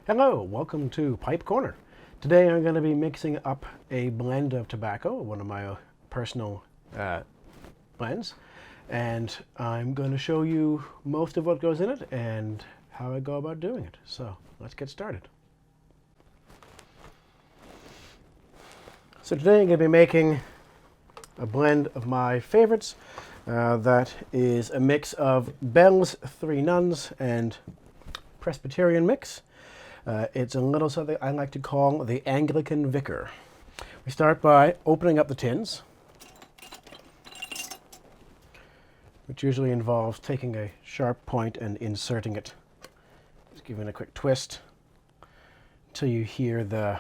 Hello, welcome to Pipe Corner. Today I'm going to be mixing up a blend of tobacco, one of my personal blends, and I'm going to show you most of what goes in it and how I go about doing it. So let's get started. So today I'm going to be making a blend of my favorites. That is a mix of Bell's Three Nuns and Presbyterian mix. It's a little something I like to call the Anglican Vicar. We start by opening up the tins, which usually involves taking a sharp point and inserting it. Just giving it a quick twist until you hear the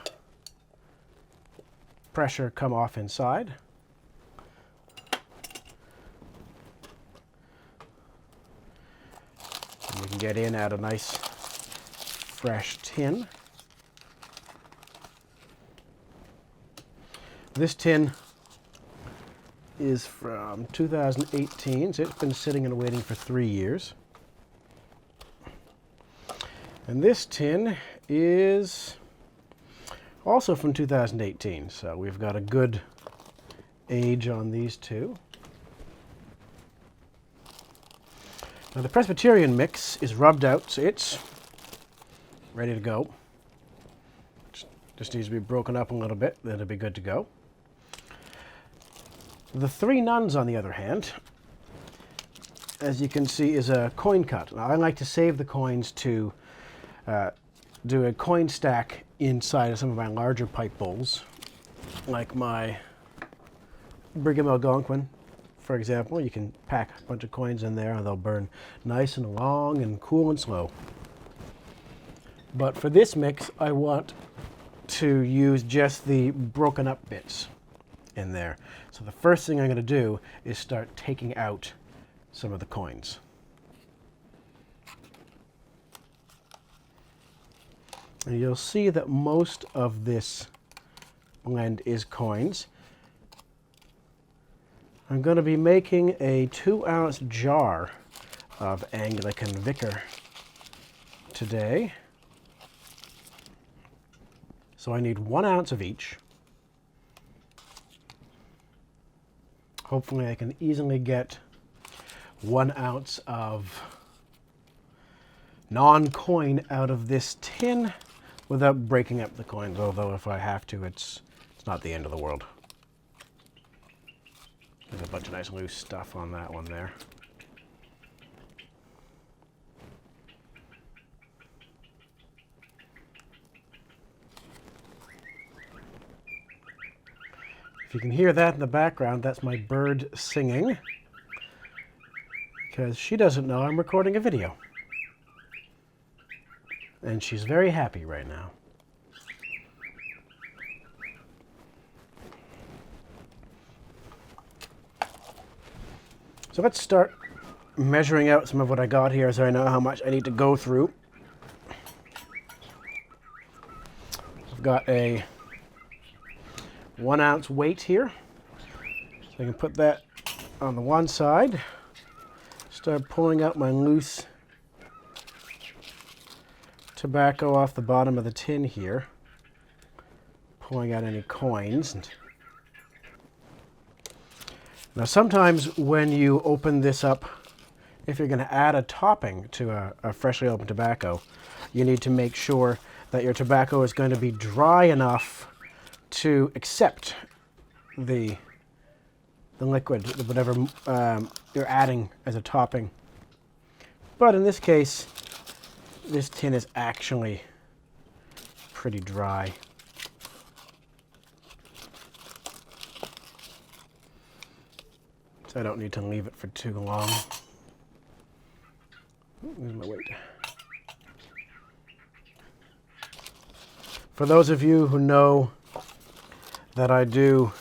pressure come off inside. And you can get in at a nice fresh tin. This tin is from 2018, so it's been sitting and waiting for 3 years. And this tin is also from 2018, so we've got a good age on these two. Now the Presbyterian mix is rubbed out, so it's ready to go. Just needs to be broken up a little bit, then it'll be good to go. The Three Nuns, on the other hand, as you can see, is a coin cut. Now, I like to save the coins to do a coin stack inside of some of my larger pipe bowls, like my Brigham Algonquin, for example. You can pack a bunch of coins in there and they'll burn nice and long and cool and slow. But for this mix, I want to use just the broken up bits in there. So the first thing I'm going to do is start taking out some of the coins. And you'll see that most of this blend is coins. I'm going to be making a 2-ounce jar of Anglican Vicar today. So I need 1 ounce of each. Hopefully I can easily get 1 ounce of non-coin out of this tin without breaking up the coins, although if I have to, it's not the end of the world. There's a bunch of nice loose stuff on that one there. If you can hear that in the background, that's my bird singing, because she doesn't know I'm recording a video. And she's very happy right now. So let's start measuring out some of what I got here so I know how much I need to go through. I've got a 1 ounce weight here. So I can put that on the one side. Start pulling out my loose tobacco off the bottom of the tin here. Pulling out any coins. Now sometimes when you open this up, if you're going to add a topping to a freshly opened tobacco, you need to make sure that your tobacco is going to be dry enough to accept the liquid, whatever you're adding as a topping. But in this case, this tin is actually pretty dry. So I don't need to leave it for too long. Where's my weight? For those of you who know that I do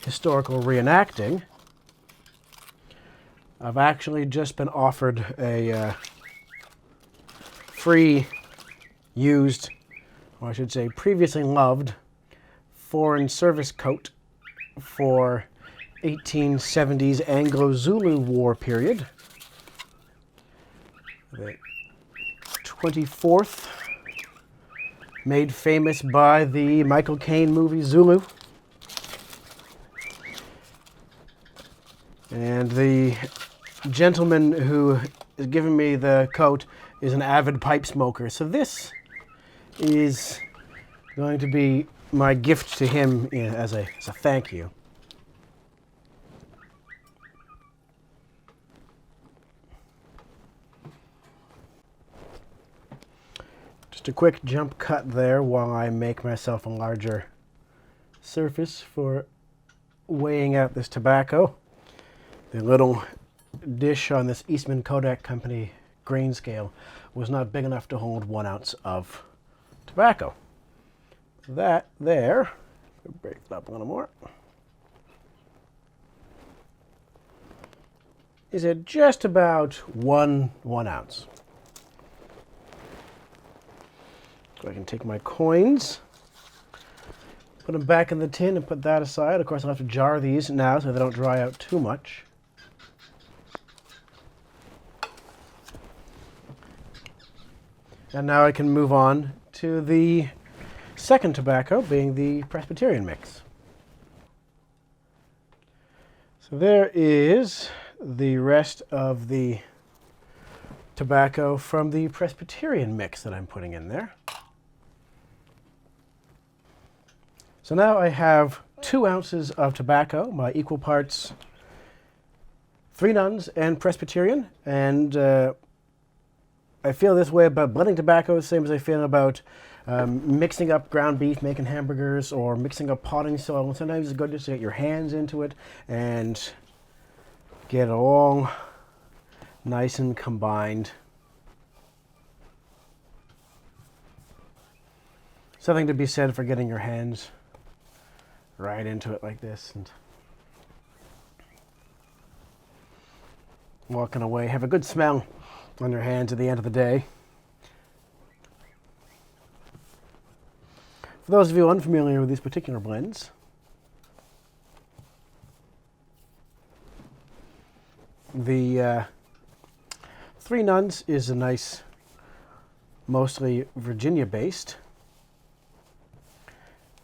historical reenacting, I've actually just been offered a free, used, or I should say previously loved, foreign service coat for 1870s Anglo-Zulu War period. The 24th made famous by the Michael Caine movie Zulu. And the gentleman who is giving me the coat is an avid pipe smoker. So this is going to be my gift to him as a thank you. Just a quick jump cut there while I make myself a larger surface for weighing out this tobacco. The little dish on this Eastman Kodak Company grain scale was not big enough to hold 1 ounce of tobacco. That there, break it up a little more, is at just about one ounce. So I can take my coins, put them back in the tin and put that aside. Of course, I'll have to jar these now so they don't dry out too much. And now I can move on to the second tobacco, being the Presbyterian mix. So there is the rest of the tobacco from the Presbyterian mix that I'm putting in there. So now I have 2 ounces of tobacco, my equal parts 3 Nuns and Presbyterian, and I feel this way about blending tobacco the same as I feel about mixing up ground beef, making hamburgers, or mixing up potting soil. Sometimes it's good just to get your hands into it and get it all nice and combined. Something to be said for getting your hands right into it like this and walking away. Have a good smell on your hands at the end of the day. For those of you unfamiliar with these particular blends, the 3 Nuns is a nice, mostly Virginia-based,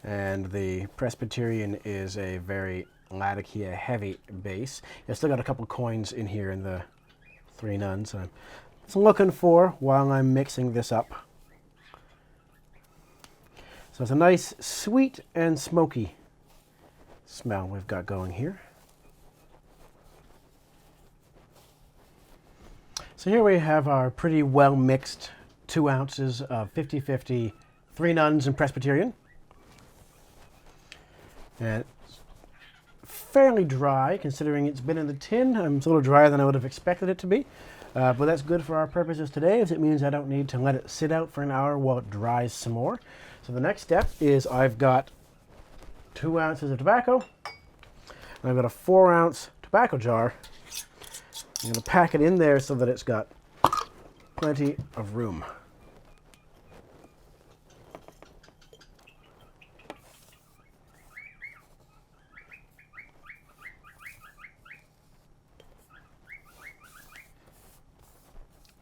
and the Presbyterian is a very Latakia heavy base. I still got a couple coins in here in the 3 Nuns I'm looking for while I'm mixing this up. So it's a nice sweet and smoky smell we've got going here. So here we have our pretty well mixed 2 ounces of 50-50 3 Nuns and Presbyterian. And it's fairly dry considering it's been in the tin. It's a little drier than I would have expected it to be. But that's good for our purposes today, as it means I don't need to let it sit out for an hour while it dries some more. So the next step is I've got 2 ounces of tobacco, and I've got a 4 ounce tobacco jar. I'm going to pack it in there so that it's got plenty of room.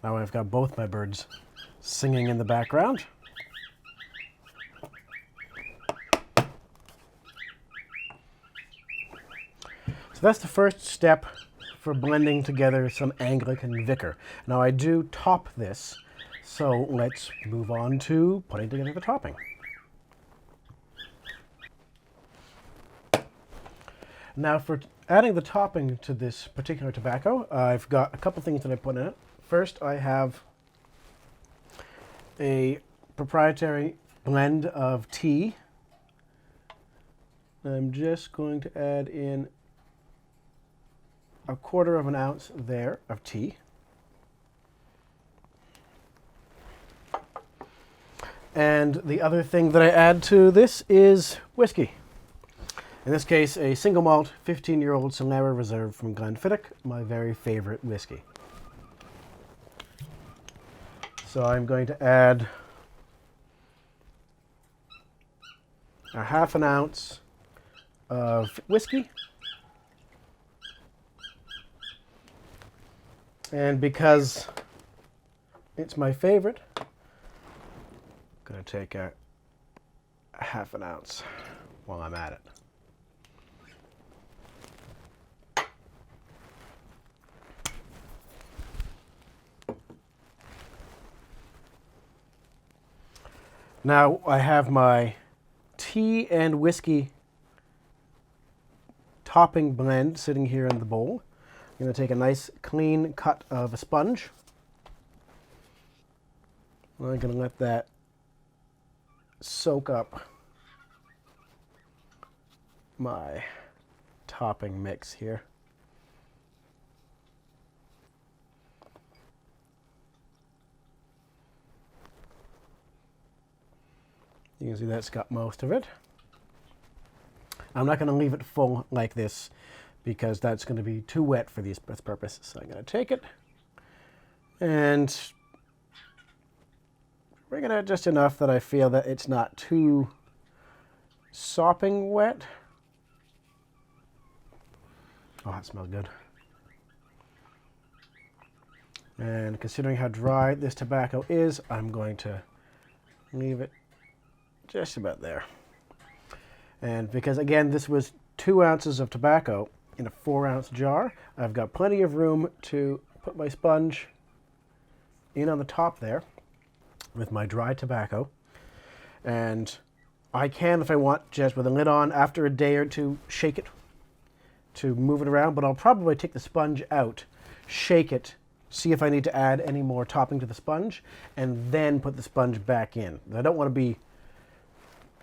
Now I've got both my birds singing in the background. So that's the first step for blending together some Anglican Vicar. Now I do top this, so let's move on to putting together the topping. Now for adding the topping to this particular tobacco, I've got a couple things that I put in it. First, I have a proprietary blend of tea. I'm just going to add in 1/4 ounce there of tea. And the other thing that I add to this is whiskey. In this case, a single malt 15-year-old Solera Reserve from Glenfiddich, my very favorite whiskey. So I'm going to add 1/2 ounce of whiskey. And because it's my favorite, I'm going to take 1/2 ounce while I'm at it. Now I have my tea and whiskey topping blend sitting here in the bowl. I'm going to take a nice clean cut of a sponge. I'm going to let that soak up my topping mix here. You can see that's got most of it. I'm not going to leave it full like this because that's going to be too wet for this purpose. So I'm going to take it and bring it out just enough that I feel that it's not too sopping wet. Oh, that smells good. And considering how dry this tobacco is, I'm going to leave it just about there. And because again, this was 2 ounces of tobacco in a 4-ounce jar, I've got plenty of room to put my sponge in on the top there with my dry tobacco. And I can, if I want, just with the lid on, after a day or two, shake it to move it around, but I'll probably take the sponge out, shake it, see if I need to add any more topping to the sponge, and then put the sponge back in. I don't want to be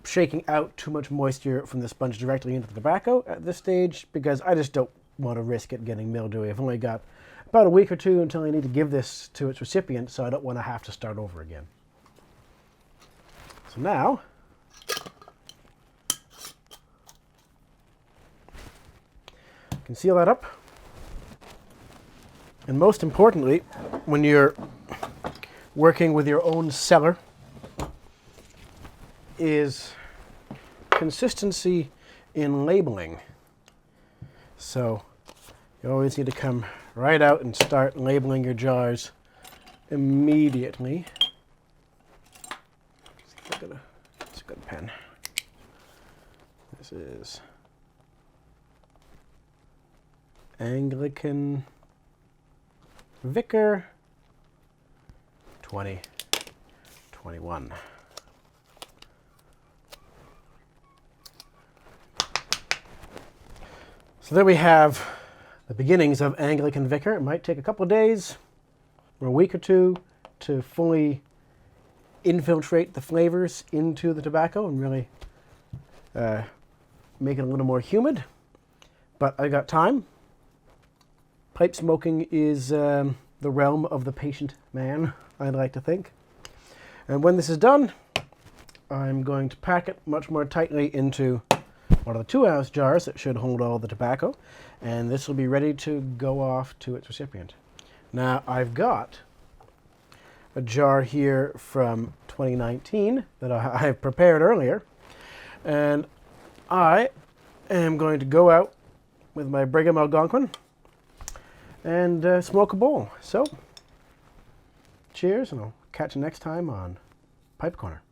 shaking out too much moisture from the sponge directly into the tobacco at this stage because I just don't want to risk it getting mildewy. I've only got about a week or two until I need to give this to its recipient, so I don't want to have to start over again. So now, I can seal that up. And most importantly, when you're working with your own cellar, is consistency in labeling. So you always need to come right out and start labeling your jars immediately. It's a good pen. This is Anglican Vicar 2021. So there we have the beginnings of Anglican Vicar. It might take a couple of days or a week or two to fully infiltrate the flavors into the tobacco and really make it a little more humid. But I got time. Pipe smoking is the realm of the patient man, I'd like to think. And when this is done, I'm going to pack it much more tightly into one of the 2-ounce jars that should hold all the tobacco, and this will be ready to go off to its recipient. Now I've got a jar here from 2019 that I've prepared earlier, and I am going to go out with my Brigham Algonquin and smoke a bowl. So cheers, and I'll catch you next time on Pipe Corner.